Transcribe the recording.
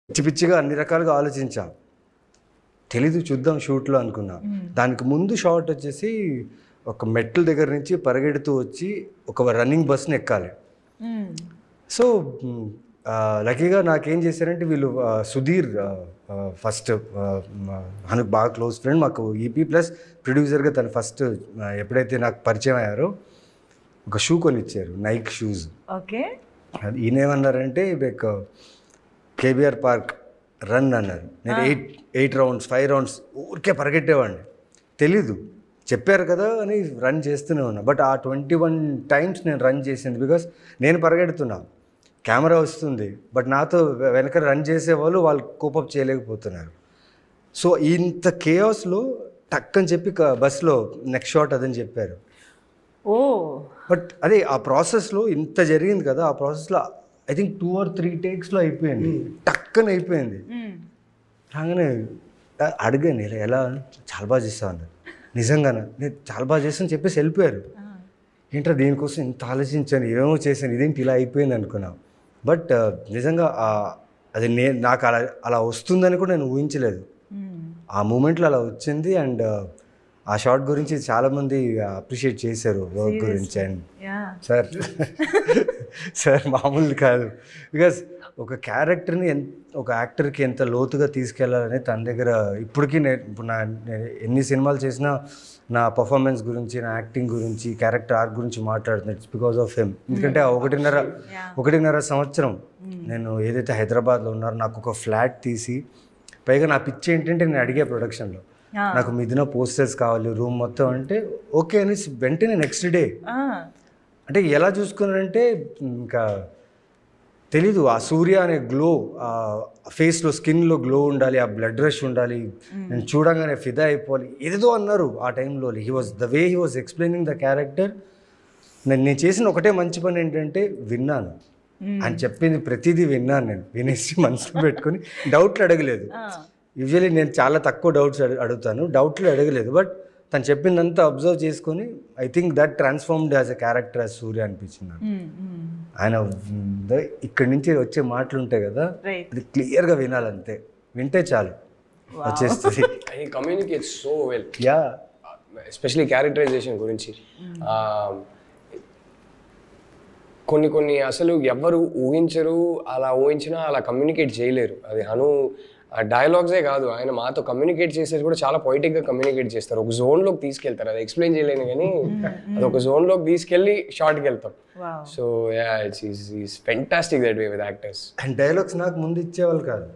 పిచ్చి పిచ్చిగా అన్ని రకాలుగా ఆలోచించా. తెలీదు చూద్దాం షూట్లో అనుకున్నా. దానికి ముందు షాట్ వచ్చేసి ఒక మెట్ల దగ్గర నుంచి పరిగెడుతూ వచ్చి ఒక రన్నింగ్ బస్ని ఎక్కాలి. సో లక్కీగా నాకేం చేశారంటే వీళ్ళు సుధీర్ ఫస్ట్ మనకు బాగా క్లోజ్ ఫ్రెండ్, మాకు ఈపీ ప్లస్ ప్రొడ్యూసర్గా తను ఫస్ట్ ఎప్పుడైతే నాకు పరిచయం అయ్యారో ఒక షూ కొనిచ్చారు, నైక్ షూస్. ఓకే. అది ఈయనేమన్నారంటే లైక్ కేబీఆర్ పార్క్ రన్ అన్నారు. నేను 8 రౌండ్స్ 5 రౌండ్స్ ఊరికే పరిగెట్టేవాడిని. తెలీదు, చెప్పారు కదా అని రన్ చేస్తూనే ఉన్నా. బట్ ఆ 21 టైమ్స్ నేను రన్ చేసింది బికాస్ నేను పరిగెడుతున్నా, కెమెరా వస్తుంది, బట్ నాతో వెనక రన్ చేసేవాళ్ళు వాళ్ళు కోపప్ చేయలేకపోతున్నారు. సో ఇంత కేయాస్లో టక్ అని చెప్పి బస్లో నెక్స్ట్ షాట్ అదని చెప్పారు. ఓ బట్ అదే ఆ ప్రాసెస్లో ఇంత జరిగింది కదా, ఆ ప్రాసెస్లో ఐ థింక్ 2 or 3 టేక్స్లో అయిపోయింది, టక్కని అయిపోయింది. రాగానే అడిగాను ఇలా ఎలా, చాలా బాగా చేస్తావు అన్నారు. నిజంగానే నేను చాలా బాగా చేస్తాను చెప్పేసి వెళ్ళిపోయారు. ఏంట్రా దీనికోసం ఇంత ఆలోచించాను, ఏమేమో చేశాను, ఇదేంటి ఇలా అయిపోయింది అనుకున్నా. బట్ నిజంగా అది నాకు అలా వస్తుందని కూడా నేను ఊహించలేదు. ఆ మూమెంట్లో అలా వచ్చింది. అండ్ ఆ షాట్ గురించి చాలామంది అప్రిషియేట్ చేశారు వర్క్ గురించి. అండ్ సార్ మామూలు కాదు, బికాస్ ఒక క్యారెక్టర్ని ఒక యాక్టర్కి ఎంత లోతుగా తీసుకెళ్లాలని తన దగ్గర ఇప్పటికీ ఇప్పుడు నేను ఎన్ని సినిమాలు చేసినా నా పర్ఫార్మెన్స్ గురించి, నా యాక్టింగ్ గురించి, క్యారెక్టర్ ఆర్క్ గురించి మాట్లాడుతున్నాను. It's because of him. ఎందుకంటే 1.5 సంవత్సరం నేను ఏదైతే హైదరాబాద్లో ఉన్నారో నాకు ఒక ఫ్లాట్ తీసి, పైగా నా పిచ్చి ఏంటంటే నేను అడిగే ప్రొడక్షన్లో నాకు మిదిన పోస్టర్స్ కావాలి రూమ్ మొత్తం అంటే ఓకే అని వెంటనే నెక్స్ట్ డే. అంటే ఎలా చూసుకున్నారంటే ఇంకా తెలీదు, ఆ సూర్య అనే గ్లో ఫేస్లో, స్కిన్లో గ్లో ఉండాలి, ఆ బ్లడ్ రష్ ఉండాలి, నేను చూడంగానే ఫిదా అయిపోవాలి, ఏదేదో అన్నారు ఆ టైంలో. The way he was explaining the character. నేను చేసిన ఒకటే మంచి పని ఏంటంటే విన్నాను, ఆయన చెప్పింది ప్రతిదీ విన్నాను. నేను వినేసి మనసులో పెట్టుకుని డౌట్లు అడగలేదు. యూజువల్లీ నేను చాలా తక్కువ డౌట్స్ అడుగుతాను, డౌట్లు అడగలేదు. బట్ తను చెప్పిందంతా అబ్జర్వ్ చేసుకొని I think that transformed as a character as Surya అనిపించింది నాకు. ఆయన ఇక్కడి నుంచి వచ్చే మాటలు ఉంటాయి కదా, అది క్లియర్గా వినాలంతే, వింటే చాలు వచ్చేస్తుంది. Communicate so well, yeah, especially characterisation గురించి. కొన్ని అసలు ఎవరు ఊహించరు, అలా ఊహించినా అలా కమ్యూనికేట్ చేయలేరు. అది డైలాగ్సే కాదు, ఆయన మాతో కమ్యూనికేట్ చేసేది కూడా చాలా పొయిటిక్గా కమ్యూనికేట్ చేస్తారు. ఒక జోన్లోకి తీసుకెళ్తారు, అది ఎక్స్ప్లెయిన్ చేయలేను కానీ అది ఒక జోన్లోకి తీసుకెళ్ళి షార్ట్కి వెళ్తాం. So yeah, it's fantastic that way with actors. And dialogues నాకు ముందు ఇచ్చేవాళ్ళు కాదు.